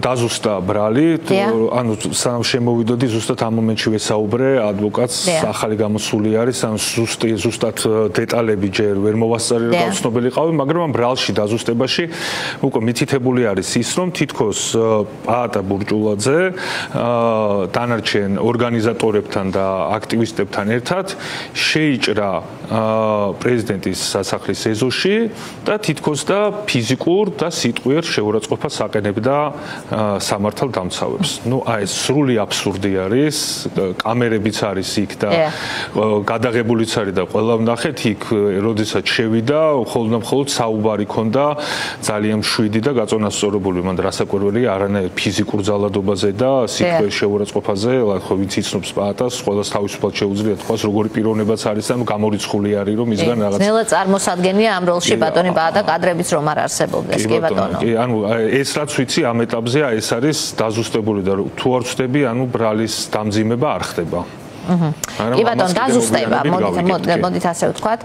დაზუსტა ბრალი, ანუ სანამ შემოვიდოდი ზუსტად ამ მომენტში ვესაუბრე ადვოკატს, ახალი გამოსული არის, ანუ ზუსტად დეტალები ჯერ ვერ მოვასწარი რა გავცნობელი ყავი, მაგრამ ამ ბრალში დაზუსტებაში უკვე მითითებული არის ის, რომ თითქოს პაატა ბურჭულაძე დანარჩენ ორგანიზატორებთან და აქტივისტებთან ერთად შეიჭრა პრეზიდენტის სასახლის ეზოში და თითქოს და ფიზიკურ და სიტყვიერ შეურაცხყოფას აყენებდა სამართალ დამცავებს. ნუ აი ეს სრული აბსურდი არის, კამერებიც არის იქ და გადაღებულიც არის და ყველა ვნახეთ იქ, როდესაც შევიდა, მხოლოდ საუბარი ქონდა ძალიან მშვიდი და გაწონასწორებული, მან რასაკვირველია არანაირ ფიზიკურ ძალადობაზე და სიტყვის შეურაცხყოფაზე, ხო ვინც იცნობს პაატას, ყველას თავისუფლად შეუძლია თქვას როგორი პიროვნებაც არის და გამორიცხული არის რომ ისგან რაღაც ძნელად წარმოსადგენია ამ როლში ბატონი პაატა კადრებიც რომ არ არსებობდეს კი ბატონო. კი ანუ ეს რაც ვიცი ამ ეტაპზე ეს არის დაზუსტებული და თუ არ ვწდები ანუ ბრალის დამძიმება არ ხდება. კი ბატონო დაზუსტება მოდით ასე ვთქვათ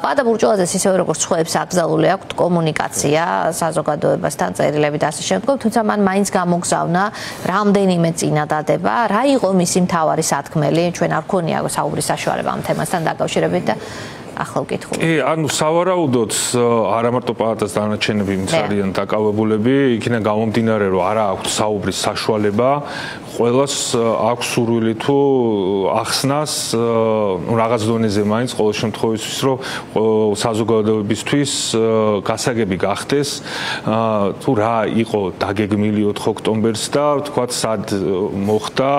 პაატა ბურჭულაძეს ისევე როგორც სხვაებს აკრძალული აქვს კომუნიკაცია საზოგადოებასთან წერილები და ასე შემდგომ თუმცა მან მაინც გამოგზავნა რამდენიმე წინადადება რა იყო მისი მთავარი სათქმელი ჩვენ არ გქონია საუბრის საშუალება ამ თემასთან დაკავშირებით და ახლა ვკითხულობ. კი, ანუ სავარაუდოდ არა მარტო პაატას დანარჩენები არიან დაკავებულები, იქიდან გამომდინარე რომ არა აქვს საუბრის საშუალება, ყველას აქვს სურვილი თუ ახსნას რაღაც დონეზე მაინც ყოველ შემთხვევაში რომ საზოგადოებისთვის გასაგები გახდეს თუ რა იყო დაგეგმილი 4 ოქტომბერს და თქვათ სად მოხდა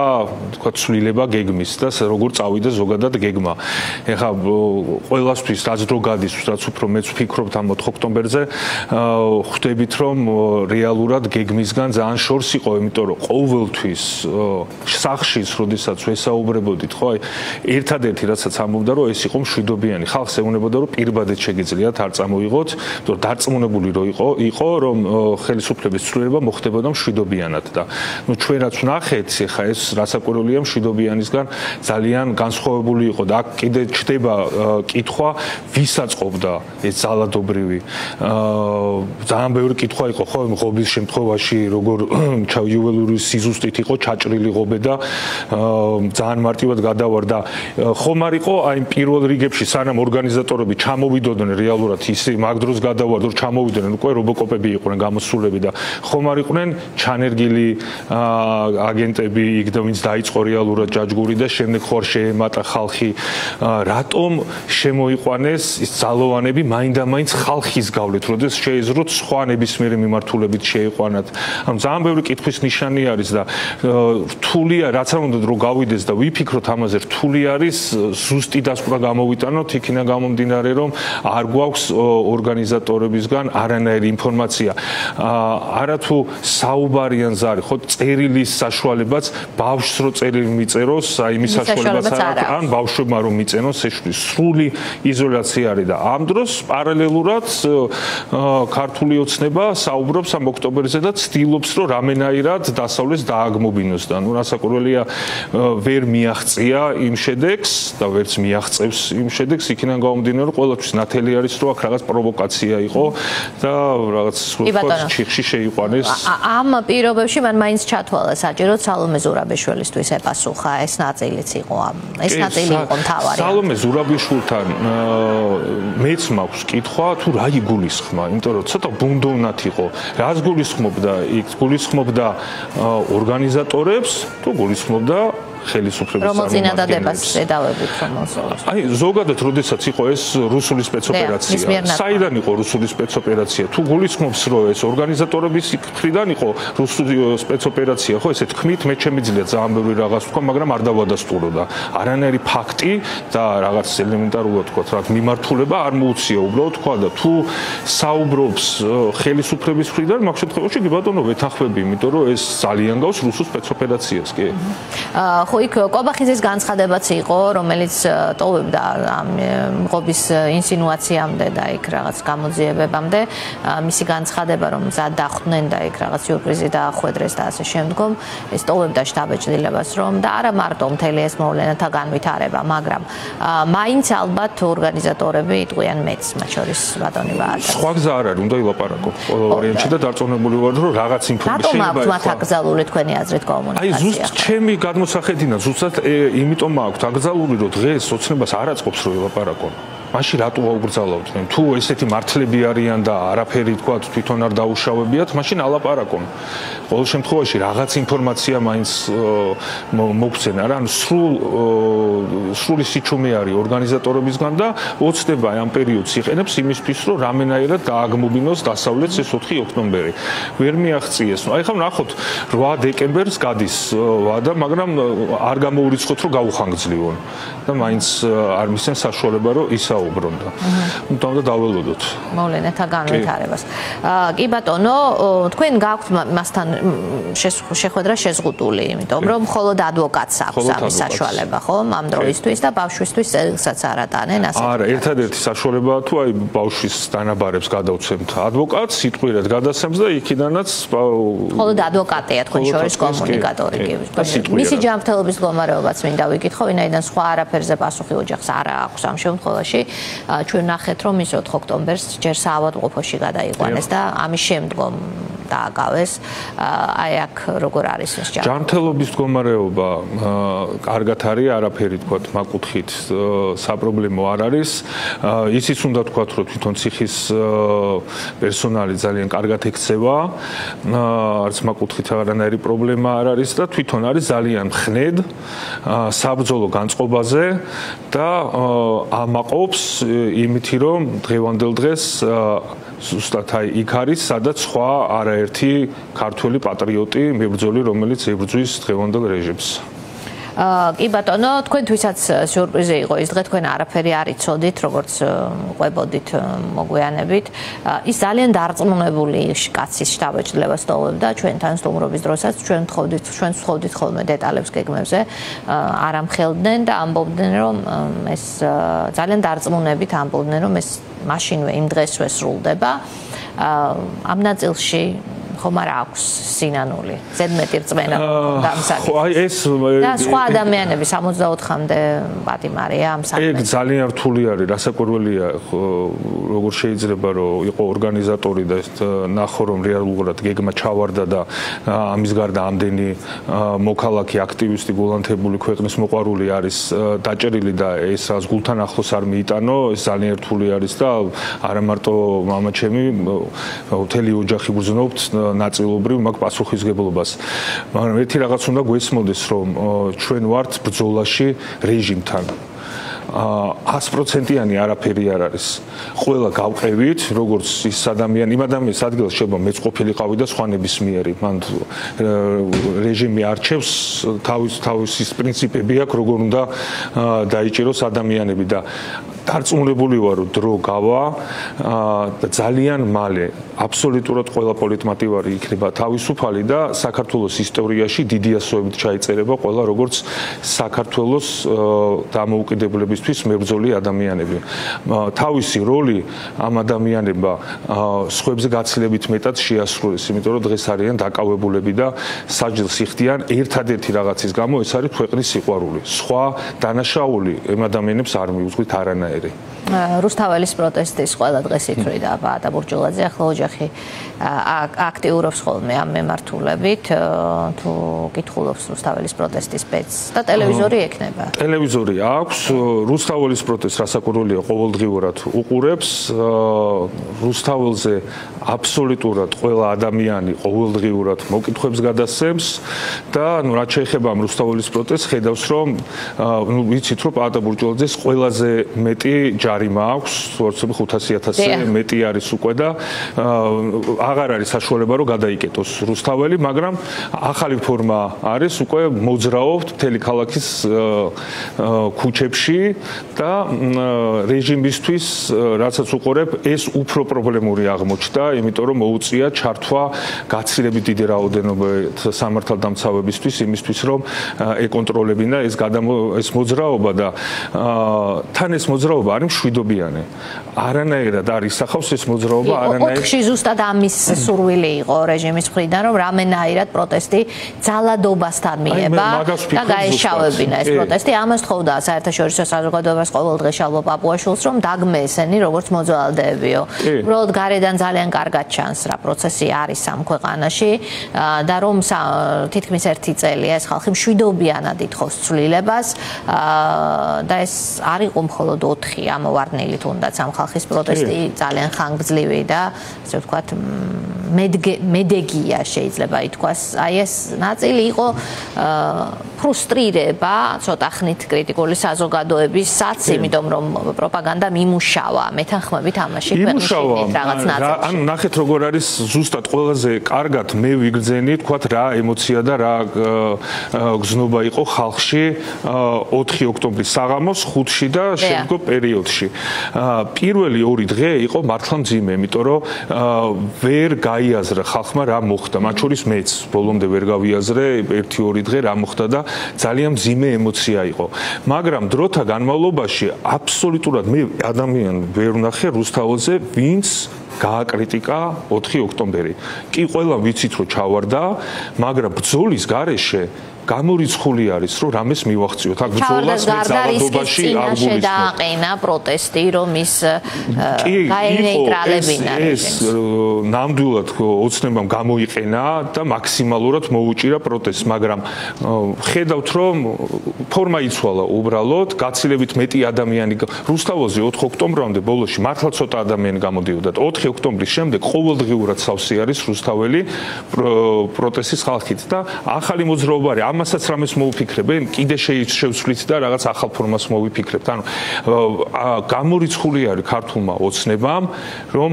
თქვათ ცვლილება გეგმის და როგორ წავიდა ზოგადად გეგმა. ეხლა ყველასთვის რაც დრო გადის, რაც უფრო მეც ვფიქრობთ ამ 4 ოქტომბერზე, ხვდებით რომ რეალურად გეგმისგან ძალიან შორს იყო, იმიტომ რომ ყოველთვის სახშიც, როდესაც ვესაუბრებოდით, ხო, აი ერთადერთი რასაც ამბობდა, რომ ეს იყო მშვიდობიანი. ხალხს ეუბნებოდა, რომ პირბადეთ შეგიძლიათ არ წამოიღოთ, რომ დარწმუნებული იყო, რომ ხელისუფლების ცვლილება მოხდებოდა მშვიდობიანად და ნუ ჩვენ რაც ვნახეთ, ხა ეს რასაკვირველია მშვიდობიანისგან ძალიან განსხვავებული იყო და აქ კიდე ჩდება კითხვა, ვისაც ყოფდა ეს ძალადობრივი. ძალიან ბევრი კითხვა იყო, ხო, ღობის შემთხვევაში როგორ იუველური სიზუსტით იყო ჩაჭრილი ღობე და ძალიან მარტივად გადავარდა. ხომ არ იყო აი პირველ რიგებში სანამ ორგანიზატორები ჩამოვიდოდნენ რეალურად ისე მაგ დროს გადავარდა რომ ჩამოვიდნენ უკვე რობოკოპები იყვნენ გამოსულები და ხომ არ იყვნენ ჩანერგილი აგენტები იქ და ვინც დაიწყო რეალურად ჯაჯგური და შემდეგ ხوار შეემატა ხალხი რატომ შემოიყვანეს ის ძალოვანები მაინდა-მაინც ხალხის გავლით როდესაც შეეძროთ სხვა ნებისმიერი მიმართულებით შეიყვანათ. ანუ ძალიან ბევრი კითხვის ნიშანი არის და რთულია რაც არ უნდა რომ გავიდეს და ვიფიქროთ ამაზე რთული არის ზუსტი დასკვნა გამოვიტანოთ იქიდან გამომდინარე რომ არ გვაქვს ორგანიზატორებისგან არანაირი ინფორმაცია არათუ საუბარიან ზარი ხო წერილის საშუალებაც ბავშვს რო წერილი მიწეროს აი იმის საშუალებაც არ აქვს ან ბავშვებმა რომ მიწენოს ეშვის სრული იზოლაცია არის და ამ დროს პარალელურად ქართული ოცნება საუბრობს ამ ოქტომბერზე და ცდილობს რომ რამენაირად დასავლეს დააგმობინოს და ნუ რასაკვირველია ვერ მიაღწია იმ შედეგს და ვერც მიაღწევს იმ შედეგს იქიდან გამომდინარე რომ ყველაფრის ნათელი არის რომ აქ რაღაც პროვოკაცია იყო და რაღაც ჩიხში შეიყვანეს ამ პირობებში მან მაინც ჩათვალა საჭიროდ სალომე ზურაბიშვილისთვის ეპასუხა ეს ნაწილიც იყო ეს ნაწილი იყო მთავარი სალომე ზურაბიშვილთან მეც მაქვს კითხვა თუ რა იგულისხმა იმიტომ რომ ცოტა ბუნდოვნად იყო რას გულისხმობდა იქ გულისხმობდა ორგანიზატორებს თუ გულისხმობდა ხელისუფლების წარმომადგენლებს ედავებით რომელსაც აი ზოგადად როდესაც იყო ეს რუსული სპეცოპერაცია საიდან იყო რუსული სპეცოპერაცია თუ გულისხმობს რომ ეს ორგანიზატორების მხრიდან იყო რუსული სპეცოპერაცია ხო ესე თქმით მე შემიძლია ძალიან ბევრი რაღაც თქვა მაგრამ არ დავადასტურო და არანაირი ფაქტი და რაღაც ელემენტარულად თქვა რა მიმართულება არ მოუწია უბრალოდ თქვა და თუ საუბრობს ხელისუფლების მხრიდან მაგ შემთხვევაში კი ბატონო ვეთანხმები იმიტომ რომ ეს ძალიან გავს რუსულ სპეცოპერაციას კი ხო ნახო იქ კვაბახიძის განცხადებაც იყო, რომელიც ტოვებდა მიღობის ინსინუაციამდე და იქ რაღაც გამოძიებებამდე, მისი განცხადება რომ მზად დახვდნენ და იქ რაღაც სიურპრიზი დაახვედრეს და ასე შემდგომ, ეს ტოვებდა შტაბ-ეჭდილებას რომ და არა მარტო მთელი ეს მოვლენათა განვითარება, მაგრამ მაინც ალბათ ორგანიზატორები იტყვიან მეც, მათ შორის ბატონი ვაადა. სხვა გზა არ არის, უნდა ილაპარაკო ყველა ვარიანტში და დარწმუნებული ვარ რომ რაღაც ინფორმაცია რატომ აქვს მათ აკრძალული თქვენი აზრით კომუნიკაცია? აი ზუსტ ჩემი გადმოსახედინა ზუსტად იმიტომ აქვს აკრძალული რომ დღეს ოცნებას არ აწყობს რომ ილაპარაკონ. მაშინ რატო აუგრძალავდნენ? თუ ესეთი მართლები არიან და არაფერი თქვა თვითონ არ დაუშავებიათ, მაშინ ალაპარაკონ. ყოველ შემთხვევაში რაღაც ინფორმაცია მაინც მოგცენ, არა? ანუ სრული სიჩუმე არის ორგანიზატორებისგან და ოცნება ამ პერიოდს იყენებს იმისთვის, რომ რამენაირად დააგმობინოს დასავლეთს ეს 4 ოქტომბერი. ვერ მიაღწიეს. აი ხომ ნახოთ 8 დეკემბერს გადის ვადა, მაგრამ არ გამოურიცხოთ რომ გაუხანგრძლივონ და მაინც არ მისცენ საშუალება რომ ისაუბრონ და უნდა დაველოდოთ მოვლენათა განვითარებას. კი ბატონო, თქვენ გაქვთ მასთან შეხვედრა შეზღუდული, იმიტომ რომ მხოლოდ ადვოკატს აქვს ამის საშუალება, ხო? ამ დროისთვის და ბავშვისთვის წერილსაც არ ატანენ ასე. არა, ერთადერთი საშუალებაა თუ აი ბავშვის დანაბარებს გადავცემთ ადვოკატს, სიტყვიერად გადასცემს და იქიდანაც მხოლოდ ადვოკატია თქვენ შორის კომუნიკატორი კი. მისი ჯანმრთელობის მდგომარეობაც მინდა ვიკითხო, ვინაიდან სხვა არაფერზე პასუხი ოჯახს არ აქვს ამ შემთხვევაში. ჩვენ ნახეთ რომ ის 4 ოქტომბერს ჯერ საავადმყოფოში გადაიყვანეს და ამის შემდგომ დააგავეს. აი აქ როგორ არის ეს ჯანმრთელობის მდგომარეობა? კარგად არის, არაფერი თქვა მაკუთხით საპრობლემო არ არის. ისიც უნდა თქვა რომ თვითონ ციხის პერსონალი ძალიან კარგად ექცევა. არც მაკუთხით არანაირი პრობლემა არ არის და თვითონ არის ძალიან მხნედ საბრძოლო განწყობაზე და ამაყობს იმითი რომ დღევანდელ დღეს ზუსტად აი იქ არის სადაც სხვა არაერთი ქართველი პატრიოტი მებრძოლი რომელიც ებრძვის დღევანდელ რეჟიმს. კი ბატონო, თქვენთვისაც სიურპრიზი იყო ის დღე, თქვენ არაფერი არ იცოდით, როგორც ყვებოდით, მოგვიანებით. ის ძალიან დარწმუნებული კაცის შტაბ-ეჭდილებას ტოვებდა ჩვენთან სტუმრობის დროსაც, ჩვენ ვთხოვდით ხოლმე დეტალებს გეგმებზე, არ ამხელდნენ და ამბობდნენ, რომ ეს ძალიან დარწმუნებით ამბობდნენ, რომ ეს მაშინვე იმ დღესვე სრულდება. ამ ნაწილში ხომ არ აქვს სინანული, ზედმეტი რწმენა დამსაგები. აი ეს და სხვა ადამიანები 64-მდე პატიმარია ამ საქმეში. ეგ ძალიან რთული არის, რასაკვირველია, როგორ შეიძლება რომ იყო ორგანიზატორი და ეს ნახო რომ რეალურად გეგმა ჩავარდა და ამის გარდა ამდენი მოქალაქე აქტივისტი გულანთებული ქვეყნის მოყვარული არის დაჭერილი და ეს რას გულთან ახლოს არ მიიტანო, ეს ძალიან რთული არის და არა მარტო მამაჩემი, მთელი ოჯახი გრძნობთ ნაწილობრივ მაგ პასუხისგებლობას. მაგრამ ერთი რაღაც უნდა გვესმოდეს, რომ ჩვენ ვართ ბრძოლაში რეჟიმთან. 100%-იანი არაფერი არ არის. ყველა გავყევით, როგორც ის ადამიანი, იმ ადამიანის ადგილას შეიძლება მეც ყოფილიყავი და სხვა ნებისმიერი. მან რეჟიმი არჩევს თავისი პრინციპები აქვს, როგორ უნდა დაიჭიროს ადამიანები და დარწმუნებული ვარ, რომ დრო გავა და ძალიან მალე აბსოლუტურად ყველა პოლიტმატივარი იქნება თავისუფალი და საქართველოს ისტორიაში დიდი ასოებით ჩაიწერება ყველა როგორც საქართველოს დამოუკიდებლებისთვის მებრძოლი ადამიანები. თავისი როლი ამ ადამიანებმა სხვებზე გაცილებით მეტად შეასრულეს, იმიტომ რომ დღეს არიან დაკავებულები და საჯელს იხდიან ერთადერთი რაღაცის გამო, ეს არის ქვეყნის სიყვარული. სხვა დანაშაული ამ ადამიანებს არ მიუძღვით არანაირი. რუსთაველის პროტესტის ყველა დღეს ითვლიდა ბაატა ბურჯულაძე, ახლა ოჯახი აქტიურობს ხოლმე ამ მემართულებით, თუ კითხულობს რუსთაველის პროტესტის სპეცს და ტელევიზორი ექნება. ტელევიზორი აქვს, რუსთაველის პროტესტს რასაკვირველია ყოველდღიურად უყურებს, რუსთაველზე აბსოლუტურად ყველა ადამიანი ყოველდღიურად მოკითხვებს გადასცემს და ნუ რაც შეეხება ამ რუსთაველის პროტესტს, ხედავს რომ ვიცით რომ ბაატა ბურჯულაძეს ყველაზე მეტი ჯარი ჯარიმა აქვს, ვორცები 500,000-ზე მეტი არის უკვე და აღარ არის საშუალება რომ გადაიკეტოს რუსთაველი, მაგრამ ახალი ფორმა არის უკვე მოძრაობთ მთელი ქალაქის ქუჩებში და რეჟიმისთვის რასაც უყურებ ეს უფრო პრობლემური აღმოჩნდა, იმიტომ რომ მოუწია ჩართვა გაცილებით დიდი რაოდენობით სამართალდამცავებისთვის იმისთვის რომ ეკონტროლებინა ეს მოძრაობა და თან ეს მოძრაობა არის მშვიდობიანი. არანაირად არ ისახავს ეს მოძრაობა არანაირად. ოთხში ზუსტად ამის სურვილი იყო რეჟიმის მხრიდან რომ რამენაირად პროტესტი ძალადობასთან მიება და გაეშავებინა ეს პროტესტი. ამას თხოვდა საერთაშორისო საზოგადოებას ყოველდღიურობა პაპუაშვილს რომ დაგმესენი როგორც მოძრაობდებიო. უბრალოდ გარედან ძალიან კარგად ჩანს რა პროცესი არის ამ ქვეყანაში და რომ თითქმის 1 წელია ეს ხალხი მშვიდობიანად ითხოვს ცვლილებას და ეს არ იყო მხოლოდ 4 ამოვარდნილი თუნდაც ამ ხალხის პროტესტი ძალიან ხანგრძლივი და ასე ვთქვათ მედეგია შეიძლება ითქვას. აი ეს ნაწილი იყო ფრუსტრირება ცოტა ხნით კრიტიკული საზოგადოებისაც, იმიტომ რომ პროპაგანდა მიმუშავა მეთანხმებით ამაში ქვეყნის რაღაც ნაწილში. ანუ ნახეთ როგორ არის ზუსტად ყველაზე კარგად მე ვიგრძენი თქვათ რა ემოცია და რა გზნობა იყო ხალხში 4 ოქტომბრის საღამოს 5-ში და შემდგომ პერიოდში. პირველი 2 დღე იყო მართლა მძიმე, იმიტომ რომ ვერ გაიაზრა ხალხმა რა მოხდა. მათ შორის მეც ბოლომდე ვერ გავიაზრე 1-2 დღე რა მოხდა და ძალიან მძიმე ემოცია იყო. მაგრამ დროთა განმავლობაში აბსოლუტურად მე ადამიანი ვერ ვნახე რუსთაველზე, ვინც გააკრიტიკა 4 ოქტომბერი. კი ყველა ვიცით რომ ჩავარდა, მაგრამ ბრძოლის გარეშე გამორიცხული არის რომ რამეს მივახციოთ. აქ ბრძოლას მე ძალადობაში არ გულისხმობ. დააყენა პროტესტი რომ ის გაენეიტრალებინა ეს ნამდვილად ოცნებამ გამოიყენა და მაქსიმალურად მოუჭირა პროტესტს, მაგრამ ხედავთ რომ ფორმა იცვალა უბრალოდ, გაცილებით მეტი ადამიანი რუსთაველზე 4 ოქტომბრამდე ბოლოში მართლა ცოტა ადამიანი გამოდიოდა. 4 ოქტომბრის შემდეგ ყოველდღიურად სავსე არის რუსთაველი პროტესტის ხალხით და ახალი მოძრაობა არის. ამასაც რამეს მოუფიქრებენ, კიდე შევცვლით და რაღაც ახალ ფორმას მოვიფიქრებთ. ანუ გამორიცხული არის ქართულმა ოცნებამ, რომ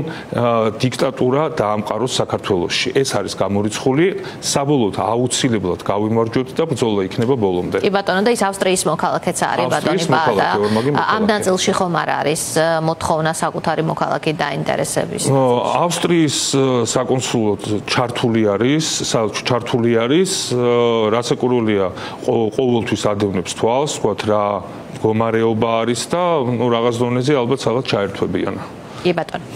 დიქტატურა დაამყაროს საქართველოში. ეს არის გამორიცხული, საბოლოოდ აუცილებლად გავიმარჯვებთ და ბრძოლა იქნება ბოლომდე. კი ბატონო, და ის ავსტრიის მოქალაქეც არის ბატონი ბადა. ამ ნაწილში ხომ არ არის მოთხოვნა საკუთარი მოქალაქის დაინტერესების? ავსტრიის საკონსულოდ ჩართული არის, რასაკურველია ყოველთვის ადევნებს თვალს, ვთქვათ რა მდგომარეობა არის და რაღაც დონეზე ალბათ სადღაც ჩაერთვებიან. კი ბატონო.